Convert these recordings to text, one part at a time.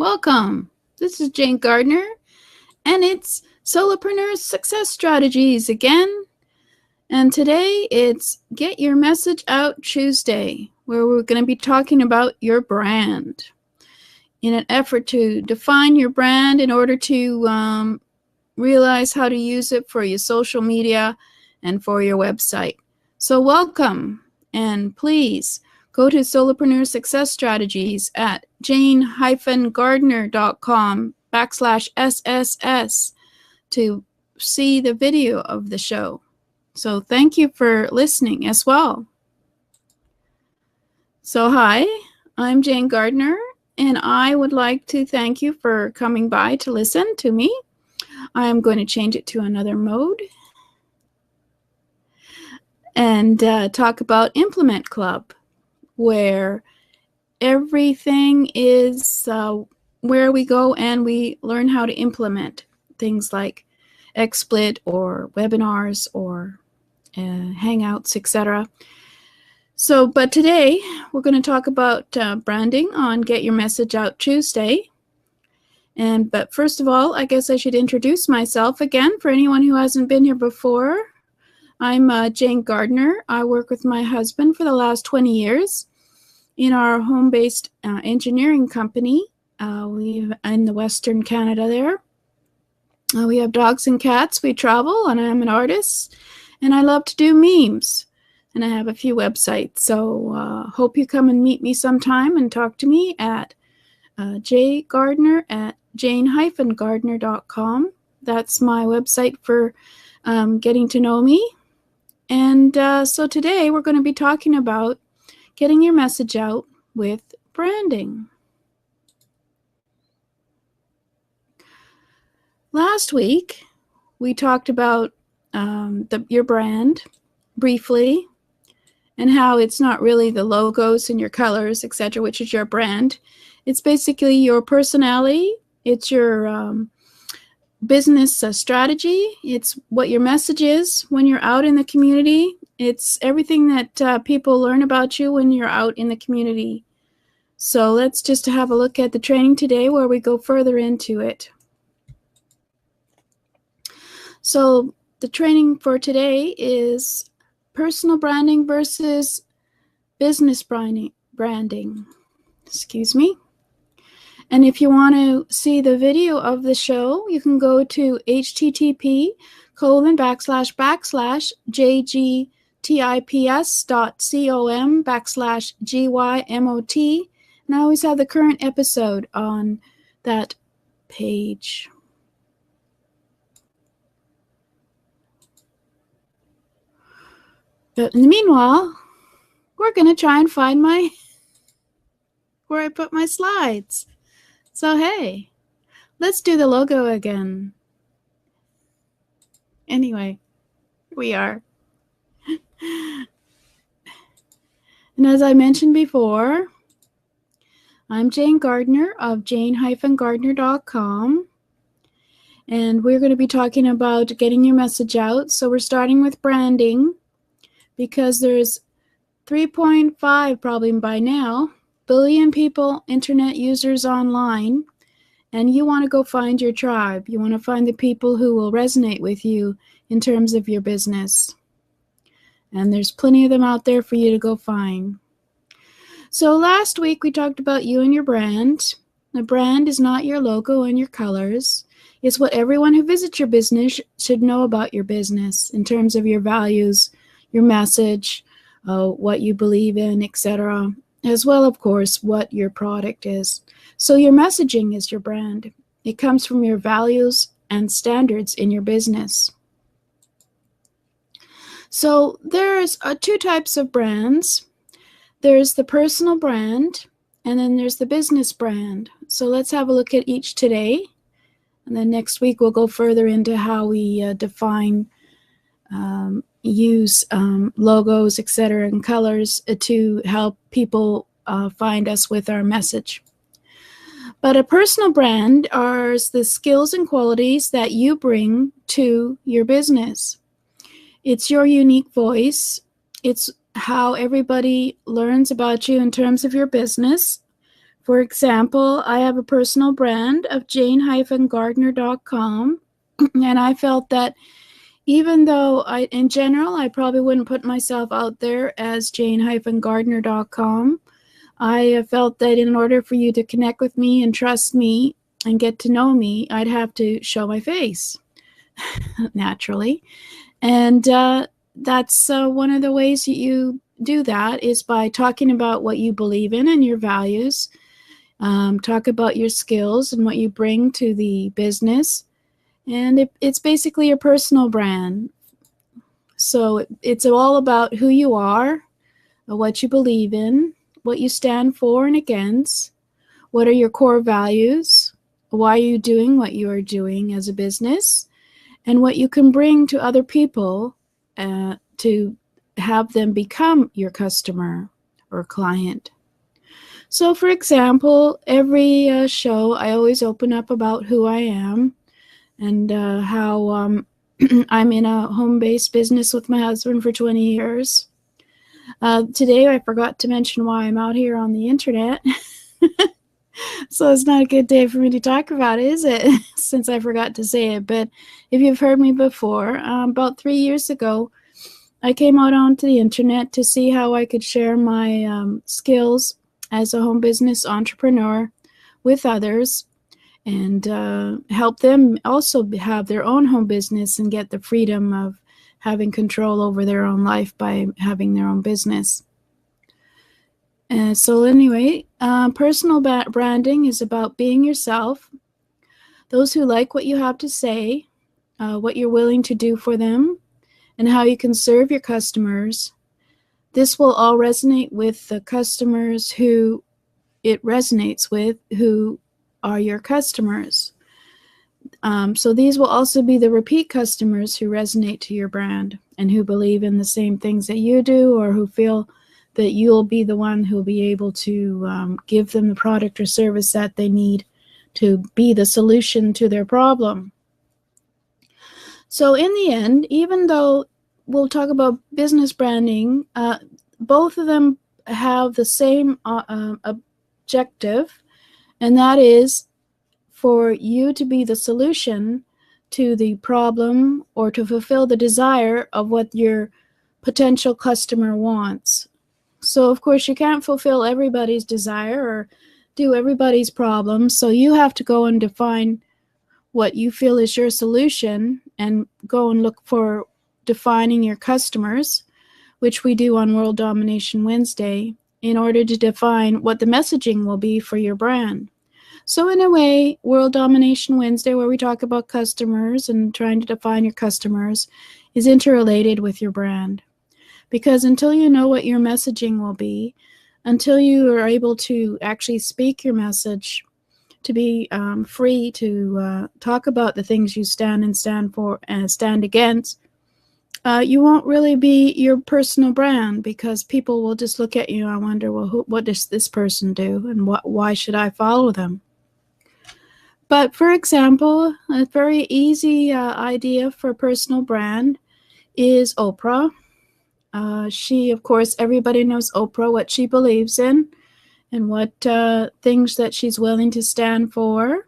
Welcome. This is Jane Gardner, and it's Solopreneur Success Strategies again. And today it's Get Your Message Out Tuesday, where we're going to be talking about your brand in an effort to define your brand in order to realize how to use it for your social media and for your website. So welcome, and please go to Solopreneur Success Strategies at jane-gardner.com/SSS to see the video of the show. So thank you for listening as well. So hi, I'm Jane Gardner, and I would like to thank you for coming by to listen to me. I'm going to change it to another mode and talk about Implement Club, where everything is where we go and we learn how to implement things like XSplit or webinars or Hangouts, etc. So, but today we're going to talk about branding on Get Your Message Out Tuesday. But first of all, I guess I should introduce myself again for anyone who hasn't been here before. I'm Jane Gardner. I work with my husband for the last 20 years in our home-based engineering company. We're in the Western Canada there. We have dogs and cats. We travel, and I'm an artist, and I love to do memes. And I have a few websites. So hope you come and meet me sometime and talk to me at jgardner@jane-gardner.com. That's my website for getting to know me. And so today we're going to be talking about getting your message out with branding. Last week, we talked about your brand briefly and how it's not really the logos and your colors, etc., which is your brand. It's basically your personality. It's your business strategy. It's what your message is when you're out in the community. It's everything that people learn about you when you're out in the community. So let's just have a look at the training today where we go further into it. So the training for today is personal branding versus business branding. Excuse me. And if you want to see the video of the show, you can go to http://jgtips.com/GYMOT. And I always have the current episode on that page. But in the meanwhile, we're going to try and find where I put my slides. So hey, let's do the logo again. Anyway, here we are. And as I mentioned before, I'm Jane Gardner of jane-gardner.com. And we're going to be talking about getting your message out. So we're starting with branding because there's 3.5 probably by now billion people, internet users online, and you want to go find your tribe. You want to find the people who will resonate with you in terms of your business. And there's plenty of them out there for you to go find. So last week we talked about you and your brand. The brand is not your logo and your colors. It's what everyone who visits your business should know about your business in terms of your values, your message, what you believe in, etc., as well, of course, what your product is. So your messaging is your brand. It comes from your values and standards in your business. So there's two types of brands. There's the personal brand, and then there's the business brand. So let's have a look at each today. And then next week we'll go further into how we define use logos, etc., and colors to help people find us with our message. But a personal brand are the skills and qualities that you bring to your business. It's your unique voice. It's how everybody learns about you in terms of your business For example, I have a personal brand of jane-gardner.com, and I felt that even though in general, I probably wouldn't put myself out there as jane-gardner.com, I felt that in order for you to connect with me and trust me and get to know me, I'd have to show my face, naturally. And that's one of the ways that you do that is by talking about what you believe in and your values. Talk about your skills and what you bring to the business. And it's basically your personal brand. So it's all about who you are, what you believe in, what you stand for and against, what are your core values, why are you doing what you are doing as a business, and what you can bring to other people to have them become your customer or client. So, for example, every show I always open up about who I am and how I'm in a home-based business with my husband for 20 years. Today I forgot to mention why I'm out here on the internet. So it's not a good day for me to talk about it, is it? Since I forgot to say it. But if you've heard me before, about 3 years ago, I came out onto the internet to see how I could share my skills as a home business entrepreneur with others and help them also have their own home business and get the freedom of having control over their own life by having their own business. So anyway, personal branding is about being yourself, those who like what you have to say, what you're willing to do for them, and how you can serve your customers. This will all resonate with the customers who it resonates with, who are your customers. So these will also be the repeat customers who resonate to your brand and who believe in the same things that you do, or who feel that you'll be the one who'll be able to give them the product or service that they need to be the solution to their problem. So in the end, even though we'll talk about business branding, both of them have the same objective, and that is for you to be the solution to the problem or to fulfill the desire of what your potential customer wants. So, of course, you can't fulfill everybody's desire or do everybody's problems. So you have to go and define what you feel is your solution and go and look for defining your customers, which we do on World Domination Wednesday, in order to define what the messaging will be for your brand. So in a way, World Domination Wednesday, where we talk about customers and trying to define your customers, is interrelated with your brand. Because until you know what your messaging will be, until you are able to actually speak your message, to be free to talk about the things you stand for and stand against, you won't really be your personal brand, because people will just look at you and wonder, well, what does this person do, and why should I follow them? But for example, a very easy idea for a personal brand is Oprah. She, of course, everybody knows Oprah, what she believes in, and what things that she's willing to stand for,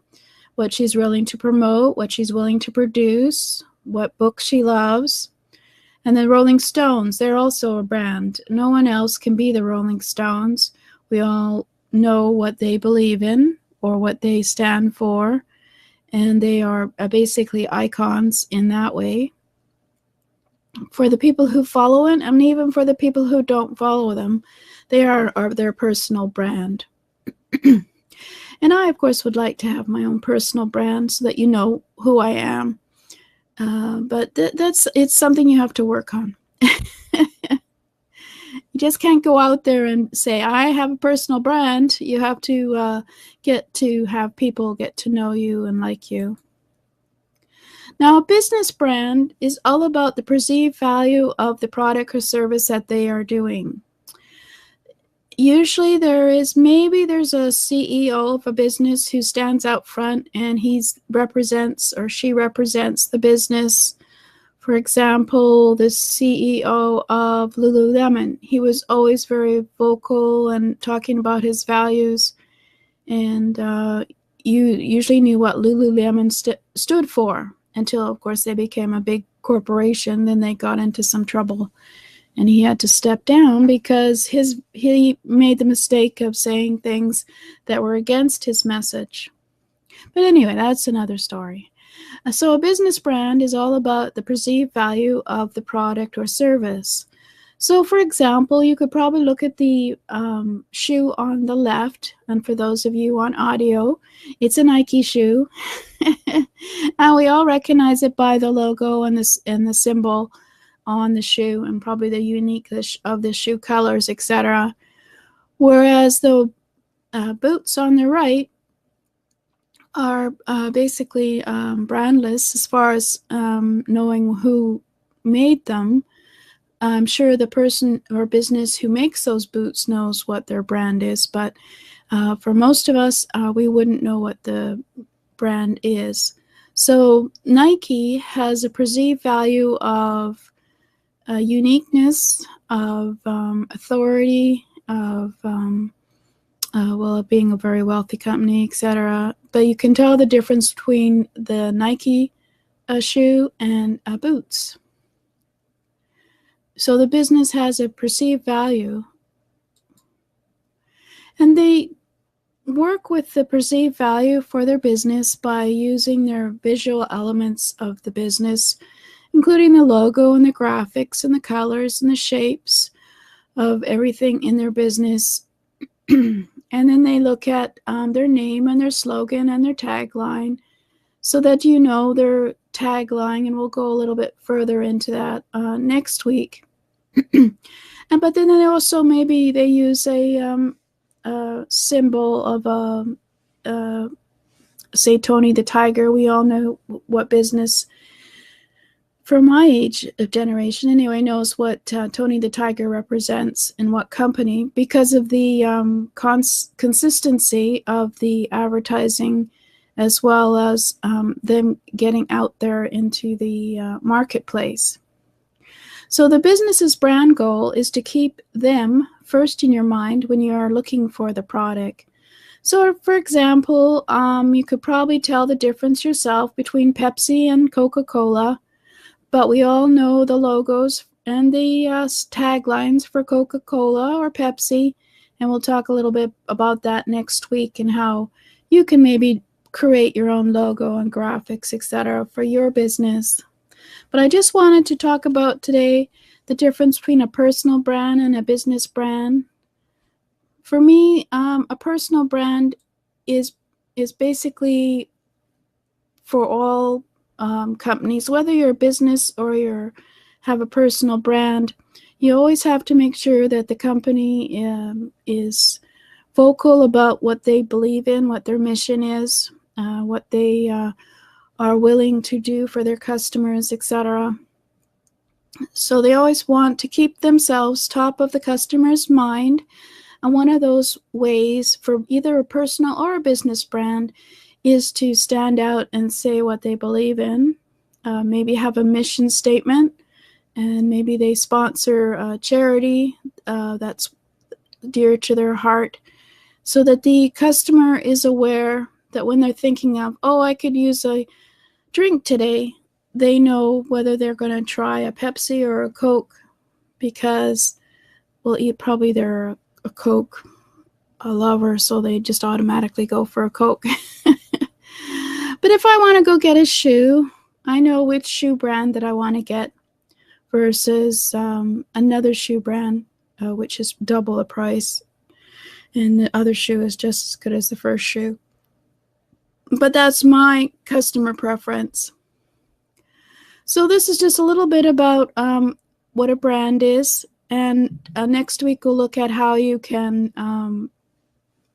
what she's willing to promote, what she's willing to produce, what books she loves. And the Rolling Stones, they're also a brand. No one else can be the Rolling Stones. We all know what they believe in or what they stand for, and they are basically icons in that way. For the people who follow it, and even for the people who don't follow them, they are their personal brand. And I, of course, would like to have my own personal brand so that you know who I am. But it's something you have to work on. You just can't go out there and say, I have a personal brand. You have to get to have people get to know you and like you. Now, a business brand is all about the perceived value of the product or service that they are doing. Usually there's a CEO of a business who stands out front, and he represents or she represents the business. For example, the CEO of Lululemon, he was always very vocal and talking about his values. And you usually knew what Lululemon stood for until, of course, they became a big corporation. Then they got into some trouble, and he had to step down because he made the mistake of saying things that were against his message. But anyway, that's another story. So a business brand is all about the perceived value of the product or service. So, for example, you could probably look at the shoe on the left, and for those of you on audio, it's a Nike shoe, and we all recognize it by the logo and the symbol on the shoe, and probably the uniqueness of the shoe colors, etc. Whereas the boots on the right are basically brandless as far as knowing who made them. I'm sure the person or business who makes those boots knows what their brand is, but for most of us, we wouldn't know what the brand is. So Nike has a perceived value of uniqueness, of authority, of well, being a very wealthy company, etc. But you can tell the difference between the Nike shoe and boots. So the business has a perceived value, and they work with the perceived value for their business by using their visual elements of the business, including the logo and the graphics and the colors and the shapes of everything in their business. And then they look at their name and their slogan and their tagline, so that you know their tagline, and we'll go a little bit further into that next week. But then they also maybe they use a symbol of say Tony the Tiger. We all know what business from my age of generation anyway knows what Tony the Tiger represents and what company, because of the consistency of the advertising, as well as them getting out there into the marketplace. So the business's brand goal is to keep them first in your mind when you are looking for the product. So, for example, you could probably tell the difference yourself between Pepsi and Coca-Cola, but we all know the logos and the taglines for Coca-Cola or Pepsi, and we'll talk a little bit about that next week and how you can maybe create your own logo and graphics, etc., for your business. But I just wanted to talk about today the difference between a personal brand and a business brand. For me, a personal brand is basically for all companies, whether you're a business or you have a personal brand. You always have to make sure that the company is vocal about what they believe in, what their mission is, what they are willing to do for their customers, etc. So they always want to keep themselves top of the customer's mind. And one of those ways for either a personal or a business brand is to stand out and say what they believe in. Maybe have a mission statement, and maybe they sponsor a charity that's dear to their heart, so that the customer is aware that when they're thinking of, oh, I could use a drink today, they know whether they're going to try a Pepsi or a Coke, because, well, probably they're a Coke lover, so they just automatically go for a Coke. But if I want to go get a shoe, I know which shoe brand that I want to get versus another shoe brand, which is double the price, and the other shoe is just as good as the first shoe. But that's my customer preference. So this is just a little bit about what a brand is, and next week we'll look at how you can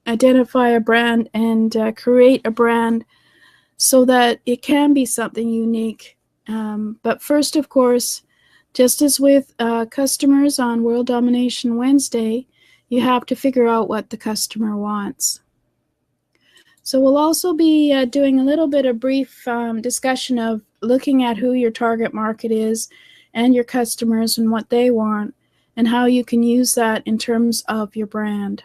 identify a brand and create a brand so that it can be something unique. But first, of course, just as with customers on World Domination Wednesday, you have to figure out what the customer wants. So we'll also be doing a little bit of brief discussion of looking at who your target market is and your customers and what they want, and how you can use that in terms of your brand.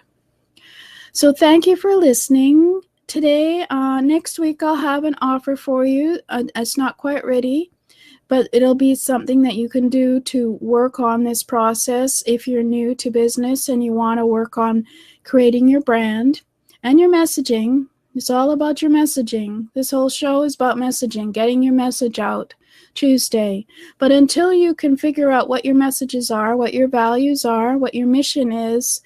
So thank you for listening today. Next week, I'll have an offer for you. It's not quite ready, but it'll be something that you can do to work on this process if you're new to business and you want to work on creating your brand and your messaging. It's all about your messaging. This whole show is about messaging, getting your message out Tuesday. But until you can figure out what your messages are, what your values are, what your mission is,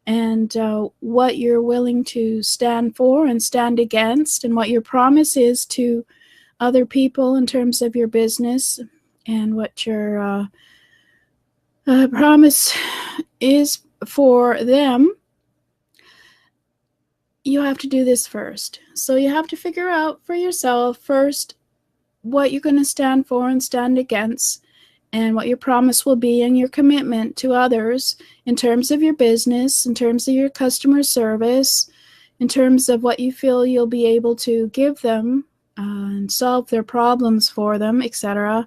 and what you're willing to stand for and stand against, and what your promise is to other people in terms of your business, and what your promise is for them, you have to do this first. So you have to figure out for yourself first what you're going to stand for and stand against, and what your promise will be and your commitment to others in terms of your business, in terms of your customer service, in terms of what you feel you'll be able to give them and solve their problems for them, etc.,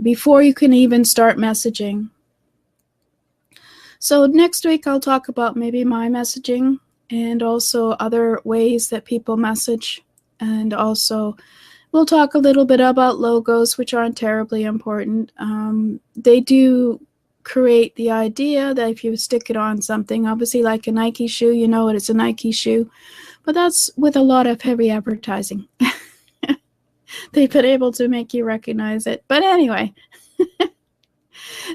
before you can even start messaging. So next week I'll talk about maybe my messaging and also other ways that people message, and also we'll talk a little bit about logos, which aren't terribly important. They do create the idea that if you stick it on something, obviously like a Nike shoe, you know it's a Nike shoe, but that's with a lot of heavy advertising. They've been able to make you recognize it. But anyway,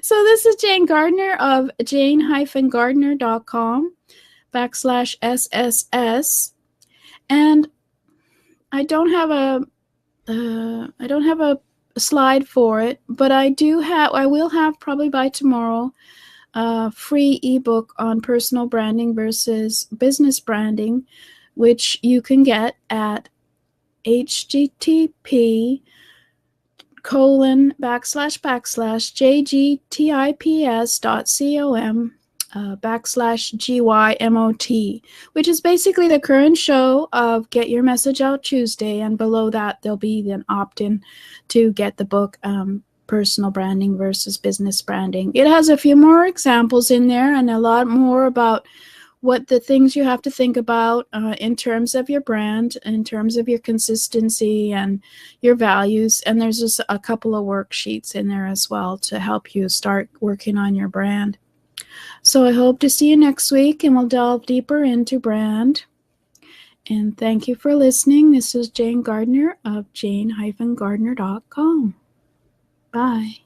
so this is Jane Gardner of jane-gardner.com/SSS, and I don't have a slide for it, but I will have probably by tomorrow a free ebook on personal branding versus business branding, which you can get at http://jgtips.com/GYMOT, which is basically the current show of Get Your Message Out Tuesday, and below that there'll be an opt-in to get the book Personal Branding versus Business Branding. It has a few more examples in there and a lot more about what the things you have to think about in terms of your brand, in terms of your consistency and your values. And there's just a couple of worksheets in there as well to help you start working on your brand. So I hope to see you next week, and we'll delve deeper into brand. And thank you for listening. This is Jane Gardner of jane-gardner.com. Bye.